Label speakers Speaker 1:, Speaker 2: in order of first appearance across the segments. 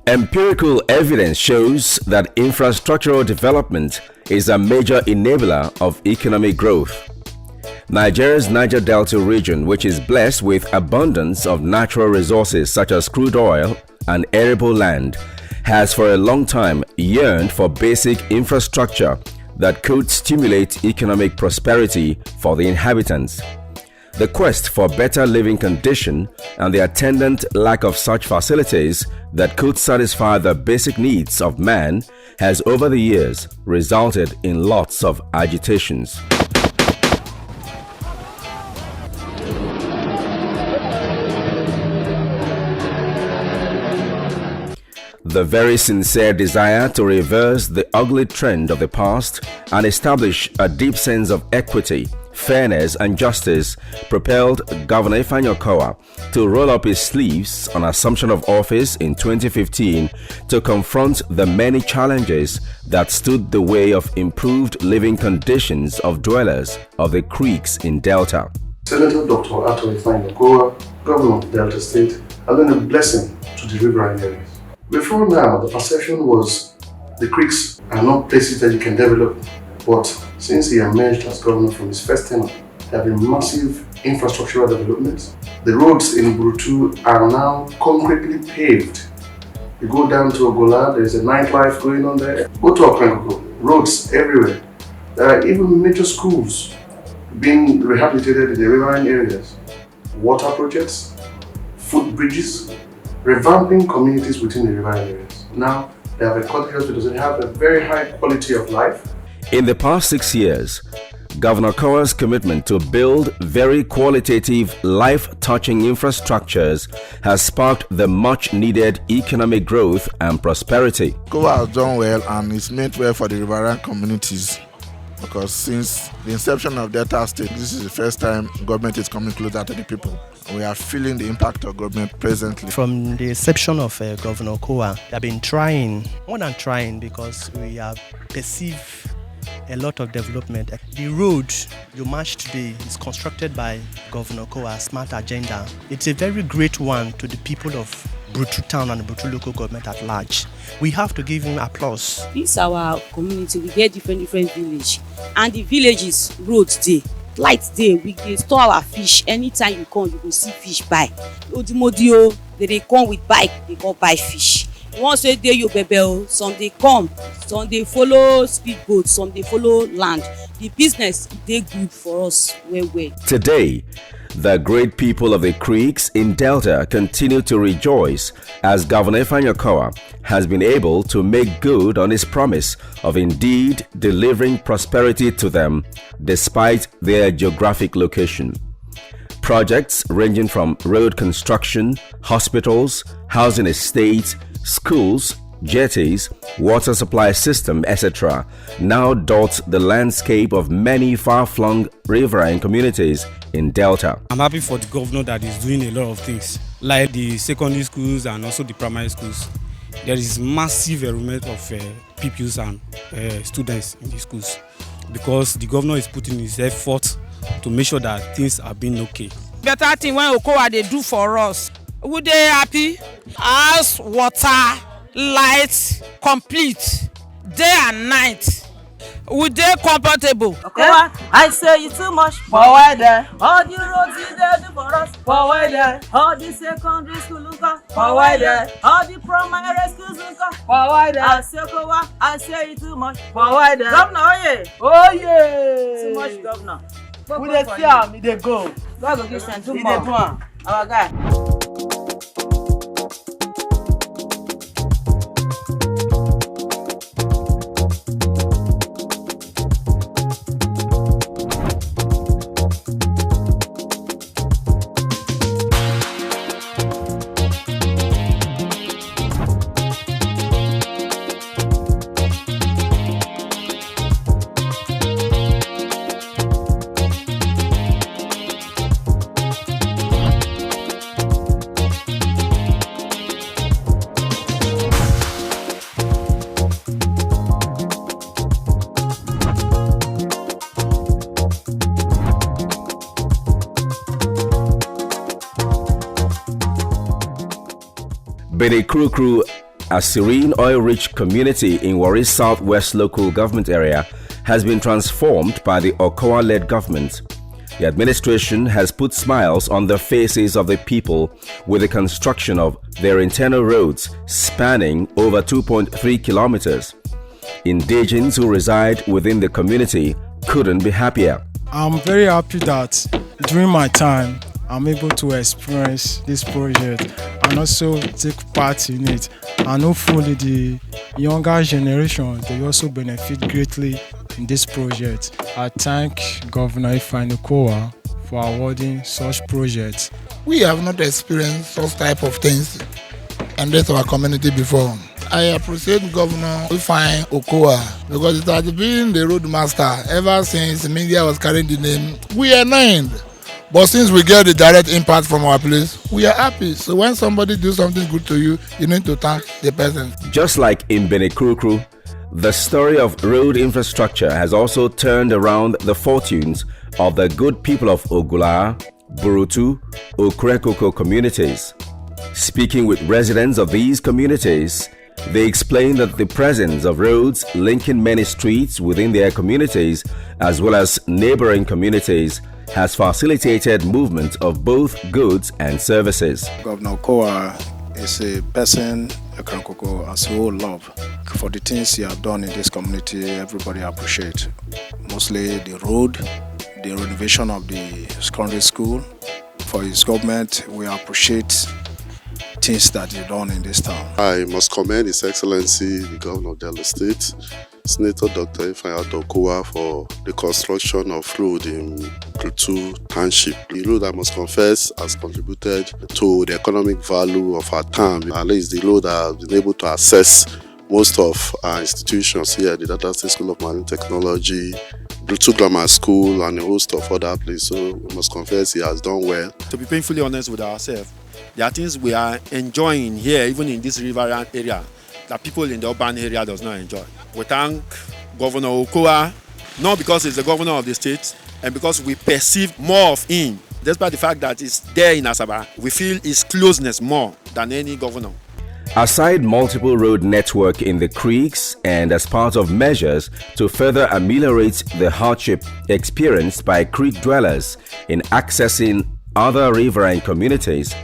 Speaker 1: Empirical evidence shows that infrastructural development is a major enabler of economic growth. Nigeria's Niger Delta region, which is blessed with abundance of natural resources such as crude oil and arable land, has for a long time yearned for basic infrastructure that could stimulate economic prosperity for the inhabitants. The quest for better living condition and the attendant lack of such facilities that could satisfy the basic needs of man has over the years resulted in lots of agitations. The very sincere desire to reverse the ugly trend of the past and establish a deep sense of equity, fairness and justice propelled Governor OKOWA to roll up his sleeves on assumption of office in 2015 to confront the many challenges that stood the way of improved living conditions of dwellers of the creeks in Delta.
Speaker 2: Senator Dr. OKOWA, Governor of Delta State, has been a blessing to the riverine areas. Before now, the perception was the creeks are not places that you can develop, but since he emerged as governor from his first tenure, there have been massive infrastructural developments. The roads in Brutu are now concretely paved. You go down to Ogola, there is a nightlife going on there. Go to Okrenkoko, roads everywhere. There are even major schools being rehabilitated in the riverine areas. Water projects, footbridges, revamping communities within the riverine areas. Now, they have a quality hospitals and they have a very high quality of life.
Speaker 1: In the past 6 years, Governor OKOWA's commitment to build very qualitative, life-touching infrastructures has sparked the much-needed economic growth and prosperity.
Speaker 3: OKOWA has done well and it's meant well for the riverine communities, because since the inception of Delta State, this is the first time government is coming closer to the people. We are feeling the impact of government presently.
Speaker 4: From the inception of Governor OKOWA, they have been trying, more than trying, because we have perceived a lot of development. The road you march today is constructed by Governor OKOWA Smart Agenda. It's a very great one to the people of Brutu town and Brutu local government at large. We have to give him applause.
Speaker 5: This is our community. We get different villages, and the villages roads dey, light dey. We dey store our fish. Anytime you come, you go see fish buy. Odimodio, they come with bike, they go buy fish. Once a day you bebel, some they come, some they follow speedboat, some they follow land. The business dey good for us well.
Speaker 1: Today, the great people of the creeks in Delta continue to rejoice as Governor OKOWA has been able to make good on his promise of indeed delivering prosperity to them despite their geographic location. Projects ranging from road construction, hospitals, housing estates, schools, jetties, water supply system, etc. now dot the landscape of many far-flung riverine communities in Delta.
Speaker 6: I'm happy for the governor that is doing a lot of things, like the secondary schools and also the primary schools. There is massive enrollment of pupils and students in the schools, because the governor is putting his effort to make sure that things are being okay.
Speaker 7: Better thing when OKOWA they do for us. We dey happy as water, light, complete, day and night. We dey comfortable.
Speaker 8: OKOWA, I say you too much.
Speaker 7: Forward there.
Speaker 8: All the roads you dey do for us.
Speaker 7: Forward there.
Speaker 8: All the secondary school nko.
Speaker 7: Forward there.
Speaker 8: All the primary schools nko.
Speaker 7: Forward there.
Speaker 8: I say OKOWA, I say you too much.
Speaker 7: Forward there.
Speaker 8: Governor, oh yeah.
Speaker 7: Oh yeah.
Speaker 8: Too much governor.
Speaker 7: We dey see am, e dey go.
Speaker 8: God go give sense.
Speaker 7: He dey do am.
Speaker 8: Our guy.
Speaker 1: Bede Krukru a serene oil-rich community in Warri Southwest local government area has been transformed by the OKOWA-led government. The administration has put smiles on the faces of the people with the construction of their internal roads spanning over 2.3 kilometers. Indigents who reside within the community couldn't be happier.
Speaker 9: I'm very happy that during my time, I'm able to experience this project and also take part in it. And hopefully the younger generation, they also benefit greatly in this project. I thank Governor OKOWA for awarding such projects.
Speaker 3: We have not experienced such type of things in this our community before. I appreciate Governor OKOWA because it has been the roadmaster ever since media was carrying the name. We are named. But since we get the direct impact from our place, we are happy. So when somebody do something good to you, you need to thank the person.
Speaker 1: Just like in Benekrukru, the story of road infrastructure has also turned around the fortunes of the good people of Ogula, Burutu, Okrekoko communities. Speaking with residents of these communities, they explain that the presence of roads linking many streets within their communities as well as neighboring communities has facilitated movement of both goods and services.
Speaker 10: Governor OKOWA is a person Okrekoko has whole love for the things he has done in this community. Everybody appreciate, mostly the road, the renovation of the secondary school. For his government, we appreciate things that he's done in this town.
Speaker 11: I must commend His Excellency, the Governor of Delta State, Senator Dr. OKOWA for the construction of road in Klutu Township. The road, I must confess, has contributed to the economic value of our town. At least the road has been able to access most of our institutions here, the Delta State School of Marine Technology, Klutu Grammar School, and a host of other places. So we must confess he has done well.
Speaker 12: To be painfully honest with ourselves, there are things we are enjoying here, even in this riverine area, that people in the urban area does not enjoy. We thank Governor OKOWA, not because he's the governor of the state, and because we perceive more of him. Despite the fact that he's there in Asaba, we feel his closeness more than any governor.
Speaker 1: Aside multiple road network in the creeks and as part of measures to further ameliorate the hardship experienced by creek dwellers in accessing other riverine communities,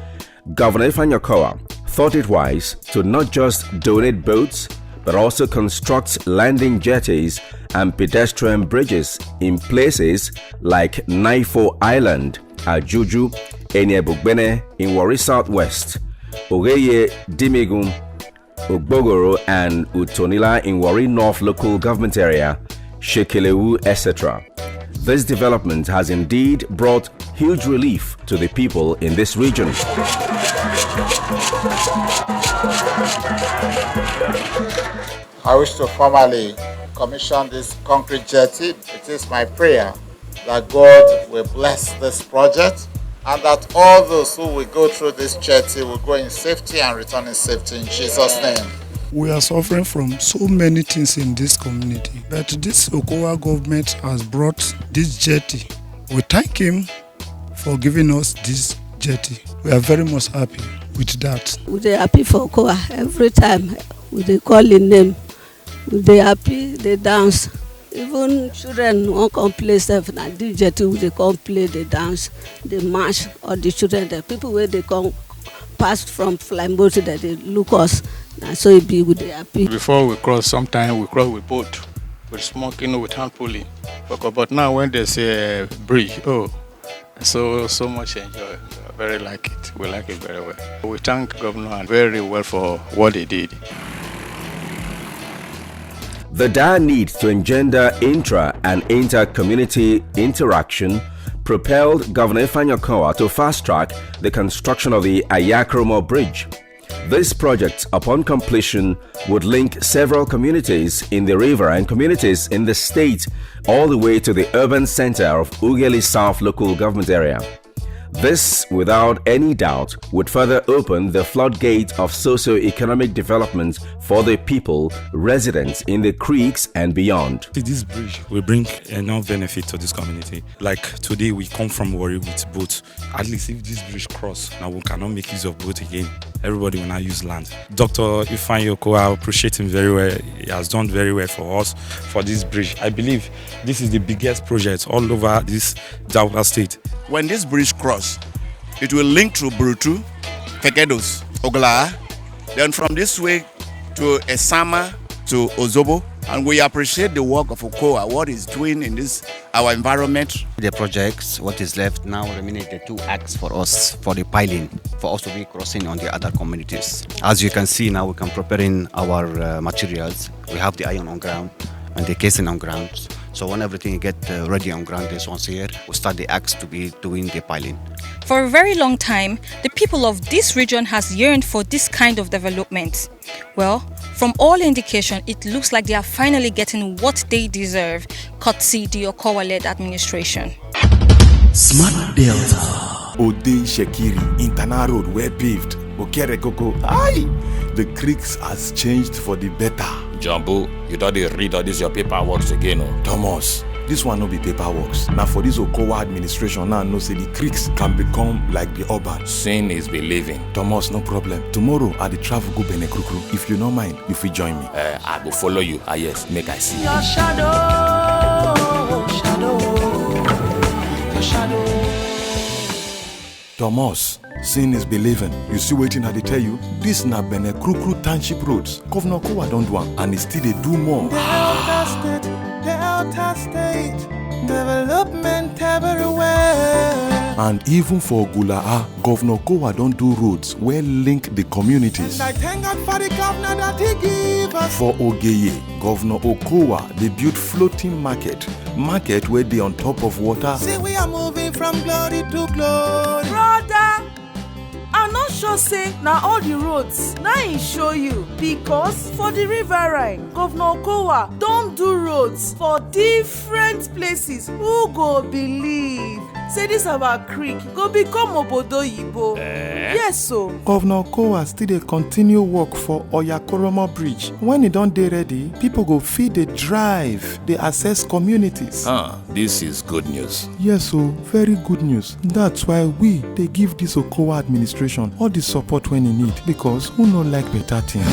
Speaker 1: Governor OKOWA thought it wise to not just donate boats but also construct landing jetties and pedestrian bridges in places like Naifo Island, Ajuju, Enyebugbene in Warri Southwest, Ogeye Dimigun, Ogbogoro and Utonila in Warri North local government area, Shekelewu, etc. This development has indeed brought huge relief to the people in this region.
Speaker 13: I wish to formally commission this concrete jetty. It is my prayer that God will bless this project and that all those who will go through this jetty will go in safety and return in safety in Jesus' name.
Speaker 14: We are suffering from so many things in this community, but this OKOWA government has brought this jetty. We thank him for giving us this jetty. We are very much happy with that.
Speaker 15: We are happy for OKOWA every time. We call in name. We are happy, they dance. Even children won't come play stuff. Na this jetty they come play, they dance, they march. All the children, the people where they come pass from flying boat that they look us. And so it be with the happy.
Speaker 16: Before we cross, sometimes we cross with boat, with smoking, with hand pulling. But now when there's a bridge, so much enjoy. I very like it. We like it very well. We thank Governor very well for what he did.
Speaker 1: The dire need to engender intra and inter-community interaction propelled Governor OKOWA to fast-track the construction of the Ayakromo Bridge. This project, upon completion, would link several communities in the river and communities in the state all the way to the urban center of Ughelli South local government area. This, without any doubt, would further open the floodgate of socio-economic development for the people, residents in the creeks and beyond.
Speaker 17: This bridge will bring enough benefit to this community. Like today we come from Warri with boats. At least if this bridge cross, now we cannot make use of boat again. Everybody will now use land. Dr. Ifeanyi Okowa, I appreciate him very well. He has done very well for us for this bridge. I believe this is the biggest project all over this Delta state.
Speaker 18: When this bridge cross, it will link to Brutu, Kekedos, Ogla, then from this way to Esama, to Ozobo, and we appreciate the work of OKOWA, what it's doing in this our environment.
Speaker 19: The projects, what is left now remain the 2 acts for us for the piling, for us to be crossing on the other communities. As you can see now, we can preparing our materials. We have the iron on ground and the casing on ground. So when everything get ready on ground this once here, we start the acts to be doing the piling.
Speaker 20: For a very long time, the people of this region has yearned for this kind of development. Well, from all indication, it looks like they are finally getting what they deserve, courtesy the OKOWA-led administration.
Speaker 21: Smart Delta. Ode Shekiri, internal road well paved. Okere Koko, aye! The creeks has changed for the better.
Speaker 22: Jumbo, you don't read all this your paperwork again, no?
Speaker 21: Thomas, this one no be paperwork. Now for this OKOWA administration now no say the creeks can become like the urban.
Speaker 22: Seeing is believing.
Speaker 21: Thomas, no problem. Tomorrow I the travel go Benekrukru. If you no mind, you fit join me.
Speaker 22: I will follow you. Ah yes, make I see.
Speaker 23: Your shadow, your shadow.
Speaker 21: Thomas, seeing is believing. You see waiting I dey tell you. This na Benekrukru Township roads. Governor OKOWA don't do am, and he still dey do more.
Speaker 23: Delta State, development everywhere.
Speaker 21: And even for Gula'a, Governor OKOWA don't do roads where link the communities.
Speaker 23: And I thank God for the governor that he give us.
Speaker 21: For Ogeye, Governor OKOWA, they built floating market where they on top of water.
Speaker 23: See, we are moving from glory to glory. Brother, I'm not sure say now all the roads now he show you, because for the riverine, Governor OKOWA don't do roads for different places. Who go believe? Say this our creek go become Obodo Yibo. Yes, so
Speaker 21: Governor OKOWA still dey continue work for Oyakoromo Bridge. When it don't dey ready, people go feed the drive, they access communities.
Speaker 22: This is good news.
Speaker 21: Yes, so very good news. That's why they give this OKOWA administration all the support when he need, because who no like better things.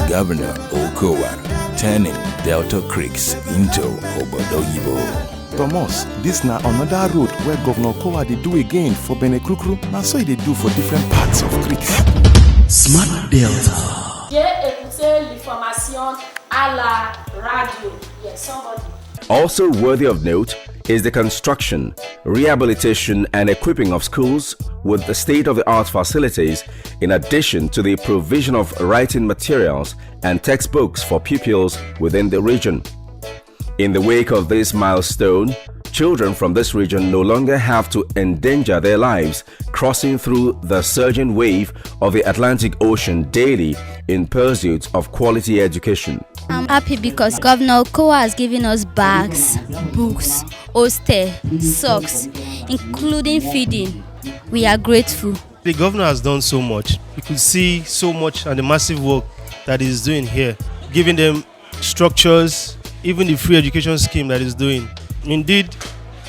Speaker 22: Governor OKOWA turning Delta Creeks into Obodo Yibo.
Speaker 21: Thomas, this na another road where Governor OKOWA dey do again for Benekrukru. Now so they do for different parts of creeks. Smart Delta.
Speaker 24: J'ai écouté l'information à la radio. Yes, somebody.
Speaker 1: Also worthy of note is the construction, rehabilitation and equipping of schools with the state-of-the-art facilities, in addition to the provision of writing materials and textbooks for pupils within the region. In the wake of this milestone, children from this region no longer have to endanger their lives crossing through the surging wave of the Atlantic Ocean daily in pursuit of quality education.
Speaker 25: I'm happy because Governor OKOWA has given us bags, books, hostel, socks, including feeding. We are grateful.
Speaker 4: The governor has done so much. You could see so much and the massive work that he's doing here, giving them structures, even the free education scheme that he's doing. Indeed,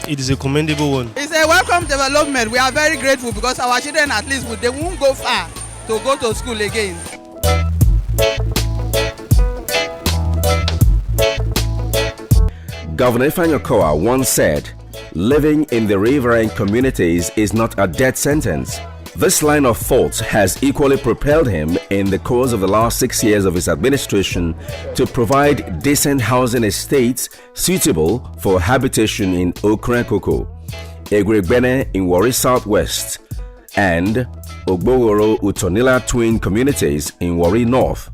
Speaker 4: it is a commendable one.
Speaker 26: It's a welcome development. We are very grateful because our children, at least, they won't go far to go to school again.
Speaker 1: Governor Ifeanyi Okowa once said, "Living in the riverine communities is not a death sentence." This line of thought has equally propelled him in the course of the last 6 years of his administration to provide decent housing estates suitable for habitation in Okrenkoko, Egwegbene in Warri Southwest, and Ogbogoro Utonila twin communities in Warri North.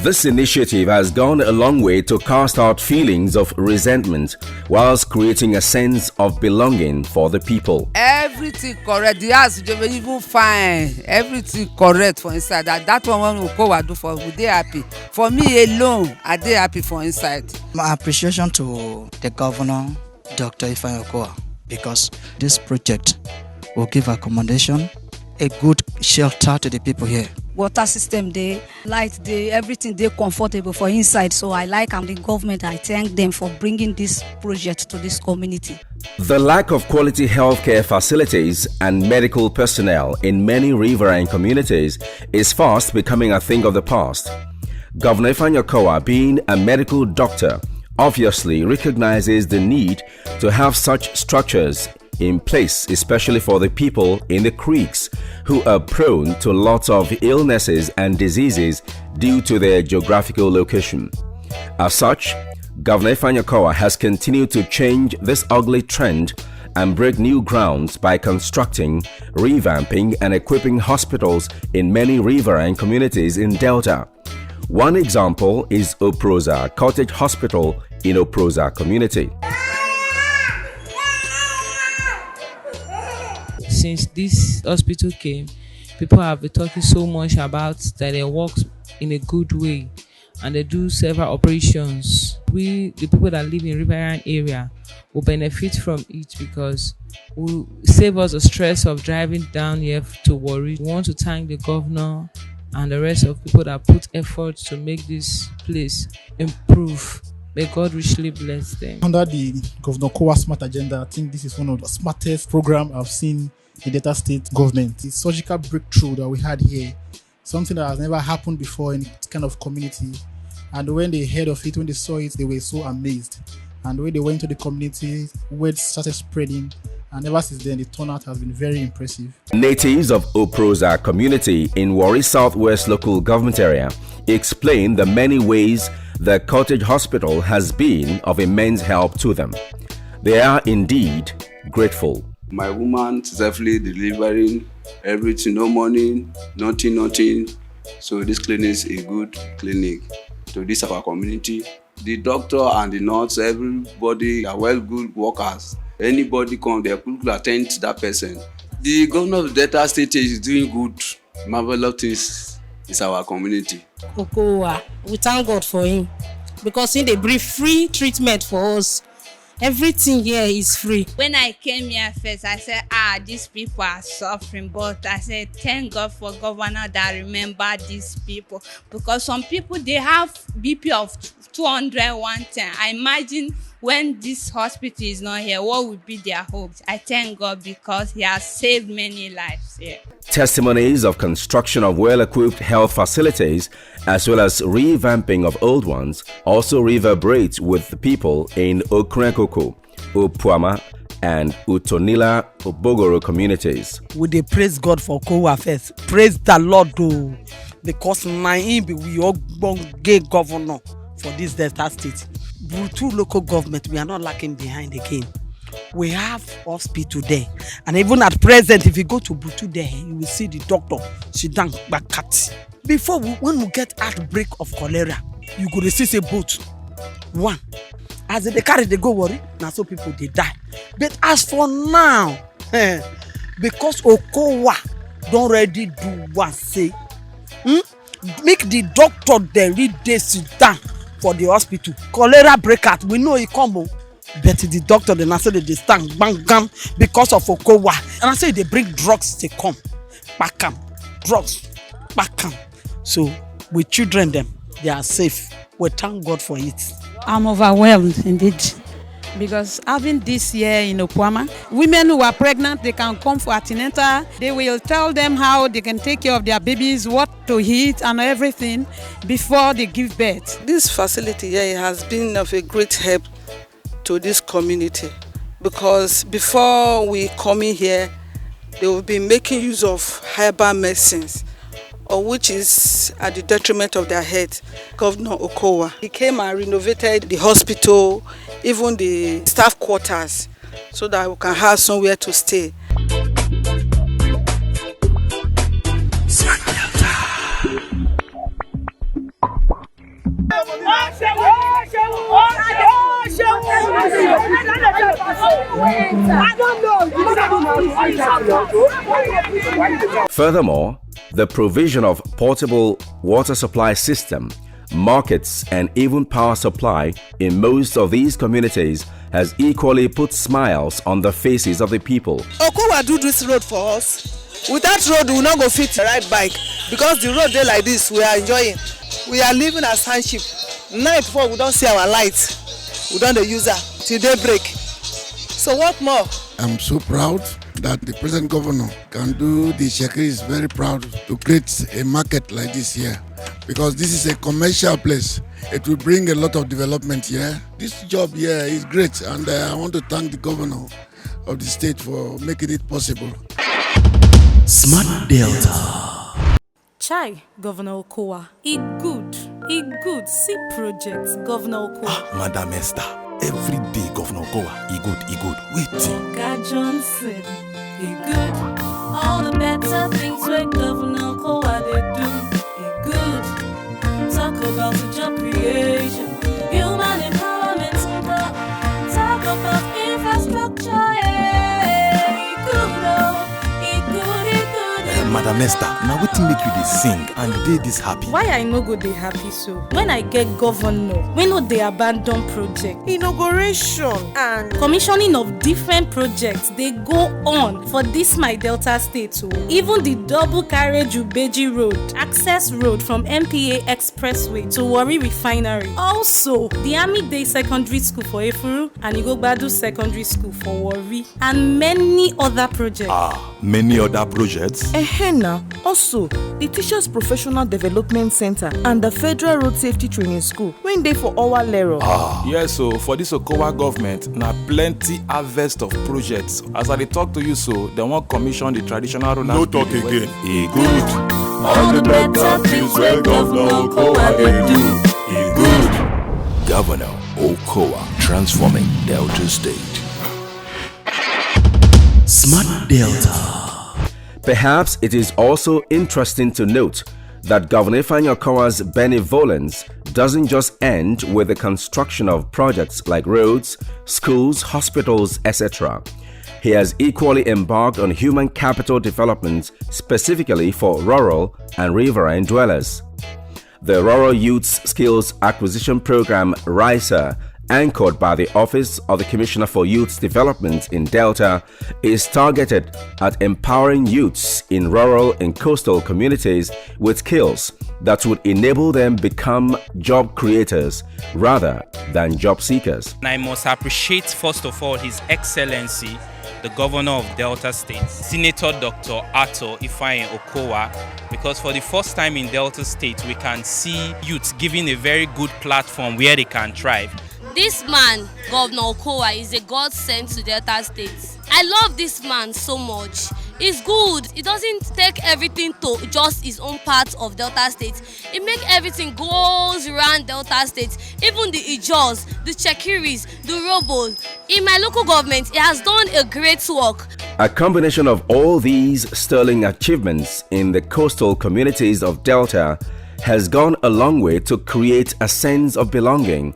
Speaker 1: This initiative has gone a long way to cast out feelings of resentment whilst creating a sense of belonging for the people.
Speaker 27: Everything correct. The house is even fine. Everything correct for inside. That one when OKOWA do for, we dey happy. For me alone, I dey happy for inside.
Speaker 28: My appreciation to the governor, Dr. Ifeanyi Okowa, because this project will give accommodation, a good shelter to the people here.
Speaker 2: Water system dey, light dey, everything dey comfortable for inside. So I like the government. I thank them for bringing this project to this community.
Speaker 1: The lack of quality healthcare facilities and medical personnel in many riverine communities is fast becoming a thing of the past. Governor Ifeanyi OKOWA, being a medical doctor, obviously recognizes the need to have such structures in place, especially for the people in the creeks who are prone to lots of illnesses and diseases due to their geographical location. As such, Governor Ifeanyi OKOWA has continued to change this ugly trend and break new grounds by constructing, revamping and equipping hospitals in many riverine communities in Delta. One example is Oproza Cottage Hospital in Oproza community.
Speaker 3: Since this hospital came, people have been talking so much about that they work in a good way and they do several operations. We, the people that live in riverine area, will benefit from it because it will save us the stress of driving down here to Warri. We want to thank the governor and the rest of people that put effort to make this place improve. May God richly bless them.
Speaker 5: Under the Governor OKOWA Smart Agenda, I think this is one of the smartest programs I've seen in Delta State government. The surgical breakthrough that we had here, something that has never happened before in this kind of community. And when they heard of it, when they saw it, they were so amazed. And when they went to the community, word started spreading. And ever since then, the turnout has been very impressive.
Speaker 1: Natives of Oproza community in Warri Southwest local government area explain the many ways the cottage hospital has been of immense help to them. They are indeed grateful.
Speaker 6: My woman safely delivering everything, no money, nothing. So this clinic is a good clinic to this our community. The doctor and the nurse, everybody are well good workers. Anybody come, they could attend to that person. The governor of Delta State is doing good, marvelous things in our community.
Speaker 7: OKOWA, we thank God for him because he dey bring free treatment for us. Everything here is free.
Speaker 25: When I came here first, I said, these people are suffering. But I said, thank God for governor that remember these people. Because some people, they have BP of 200, 110. I imagine when this hospital is not here, what would be their hopes? I thank God because he has saved many lives here.
Speaker 1: Testimonies of construction of well-equipped health facilities as well as revamping of old ones also reverberate with the people in Okrenkoko, Opuama and Utonila Obogoro communities.
Speaker 8: We dey praise God for OKOWA first. Praise the Lord though, because na him be we all gay governor for this Delta State. Through local government, we are not lacking behind again. We have hospital there, and even at present, if you go to Butu there, you will see the doctor sit down back. Before when we get outbreak of cholera, you go to see a boat. One, as they carry, they go Warri. Now so people they die. But as for now, because OKOWA don't ready do what say, make the doctor there read this sit down for the hospital. Cholera break out, we know it come. But the doctor then I say they stand bang because of OKOWA. And I say they bring drugs, they come. Back them. Drugs. Back them. So with children them, they are safe. We thank God for it.
Speaker 27: I'm overwhelmed indeed. Because having this here in Opuama, women who are pregnant, they can come for antenatal. They will tell them how they can take care of their babies, what to eat and everything before they give birth.
Speaker 9: This facility here has been of a great help to this community because before we come in here, they will be making use of herbal medicines, or which is at the detriment of their health. Governor OKOWA, he came and renovated the hospital, even the staff quarters, so that we can have somewhere to stay.
Speaker 1: Furthermore, the provision of portable water supply system, markets and even power supply in most of these communities has equally put smiles on the faces of the people.
Speaker 8: OKOWA do this road for us.
Speaker 9: Without road, we will not go fit ride bike because the road dey like this. We are enjoying. We are living as hardship. Night before we don't see our light. We don't use her till daybreak. So what more?
Speaker 10: I'm so proud that the present governor can do the Shekiri is very proud to create a market like this here because this is a commercial place. It will bring a lot of development here. This job here is great and I want to thank the governor of the state for making it possible.
Speaker 11: Smart Delta.
Speaker 23: Chai, Governor Okowa. It good. See projects, Governor Okowa.
Speaker 21: Madam Esther, every day Governor OKOWA, he good. Wait.
Speaker 23: God Johnson, he good. All the better things where Governor Okowa they do, he good. Talk about the job creation, human empowerment, talk about infrastructure, he good, oh, he good.
Speaker 21: Madam Esther, now what make you dey sing and dey this happy?
Speaker 23: Why I no go dey happy so? When I get governor, we no dey abandon project, inauguration and commissioning of different projects they go on for this my Delta state too. Even the double carriage Ubeji road, access road from MPA Expressway to Warri Refinery. Also, the Army Day Secondary School for Efuru and Igogbadu Secondary School for Warri and many other projects.
Speaker 21: Many other projects?
Speaker 23: Now, also, the Teachers Professional Development Center and the Federal Road Safety Training School, when they for our Lero.
Speaker 22: Yes, so for this OKOWA government, na plenty harvest of projects. As I dey talk to you so, they want commission the traditional road.
Speaker 21: No talk again.
Speaker 22: He good.
Speaker 23: All the better things where Governor OKOWA they do,
Speaker 21: he good. Governor OKOWA, transforming Delta State.
Speaker 11: Smart Delta.
Speaker 1: Perhaps it is also interesting to note that Governor Ifeanyi Okowa's benevolence doesn't just end with the construction of projects like roads, schools, hospitals, etc. He has equally embarked on human capital development specifically for rural and riverine dwellers. The Rural Youth Skills Acquisition Program RISA, anchored by the Office of the Commissioner for Youth Development in Delta, is targeted at empowering youths in rural and coastal communities with skills that would enable them become job creators rather than job seekers.
Speaker 12: I must appreciate first of all His Excellency, the Governor of Delta State, Senator Dr. Ato Ifeanyi Okowa, because for the first time in Delta State we can see youths given a very good platform where they can thrive.
Speaker 13: This man, Governor OKOWA, is a God sent to Delta State. I love this man so much. He's good. He doesn't take everything to just his own part of Delta State. He makes everything goes around Delta State. Even the Ijos, the Chekiris, the Robos. In my local government, he has done a great work.
Speaker 1: A combination of all these sterling achievements in the coastal communities of Delta has gone a long way to create a sense of belonging,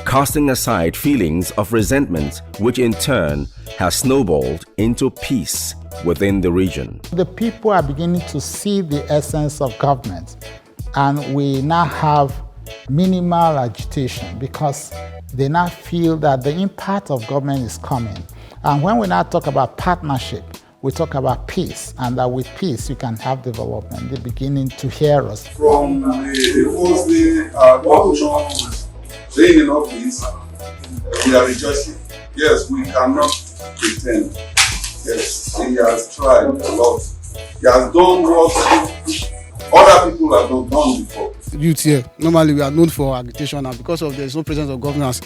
Speaker 1: casting aside feelings of resentment, which in turn has snowballed into peace within the region.
Speaker 14: The people are beginning to see the essence of government, and we now have minimal agitation because they now feel that the impact of government is coming. And when we now talk about partnership, we talk about peace, and that with peace you can have development. They're beginning to hear us.
Speaker 15: From the first day governor being in office, we are rejoicing. Yes, we cannot pretend. Yes, he has tried a lot. He has done what other people have not done before.
Speaker 16: Youth here, normally we are known for agitation, and because of there's no presence of governors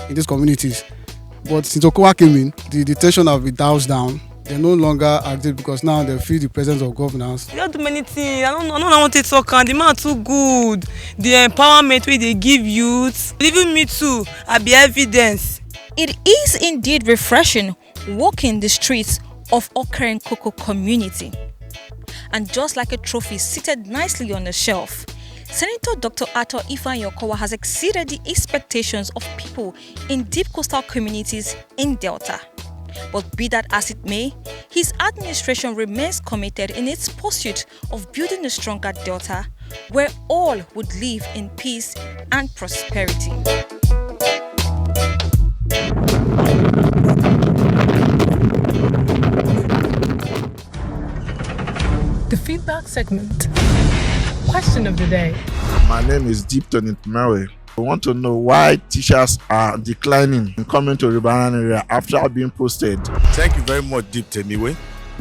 Speaker 16: in these communities. But since OKOWA came in, the tension have been doused down. They no longer agitate because now they feel the presence of governors.
Speaker 3: They don't do many things. I don't want to talk. The man too good. The empowerment way they give youth. Even me too. I be evidence.
Speaker 20: It is indeed refreshing walking the streets of Okere Koko community. And just like a trophy seated nicely on a shelf, Senator Dr. Ato Ifeanyi Okowa has exceeded the expectations of people in deep coastal communities in Delta. But be that as it may, his administration remains committed in its pursuit of building a stronger Delta where all would live in peace and prosperity.
Speaker 2: segment. Question of the day.
Speaker 4: My name is Deepton Intmawe. We want to know why teachers are declining in coming to Ribaran area after being posted.
Speaker 17: Thank you very much, Deepton.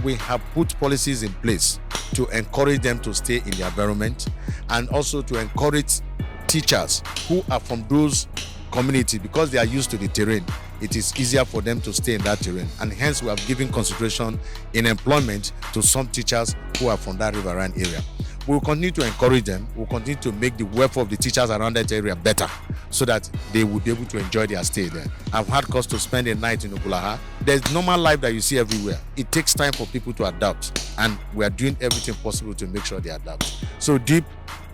Speaker 17: We have put policies in place to encourage them to stay in the environment and also to encourage teachers who are from those communities, because they are used to the terrain. It is easier for them to stay in that terrain, and hence we have given consideration in employment to some teachers who are from that riverine area. We will continue to encourage them. We will continue to make the welfare of the teachers around that area better so that they will be able to enjoy their stay there. I've had cause to spend a night in Ogulaha. There's normal life that you see everywhere. It takes time for people to adapt, and we are doing everything possible to make sure they adapt. So Deep,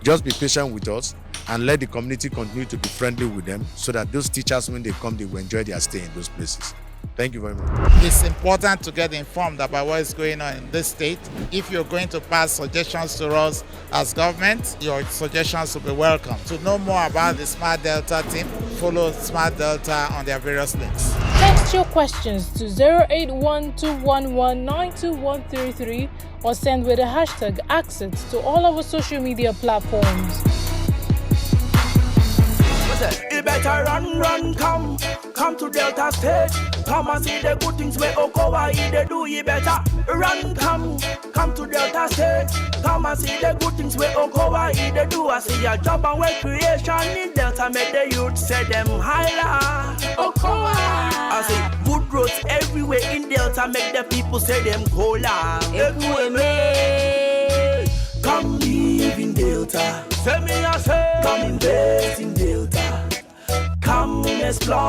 Speaker 17: just be patient with us and let the community continue to be friendly with them so that those teachers, when they come, they will enjoy their stay in those places. Thank you very much.
Speaker 18: It's important to get informed about what is going on in this state. If you're going to pass suggestions to us as government, your suggestions will be welcome. To know more about the Smart Delta team, follow Smart Delta on their various links.
Speaker 2: Text your questions to 08121192133 or send with the hashtag AXIT to all our social media platforms.
Speaker 19: You better run, come to Delta State. Come and see the good things where OKOWA they do. You better run, come to Delta State. Come and see the good things where OKOWA they do. I see a job and work creation in Delta, make the youth say them higher. OKOWA. I see good roads everywhere in Delta, make the people say them cola. Come live in Delta. Say me I say, come invest in Delta. Come explore.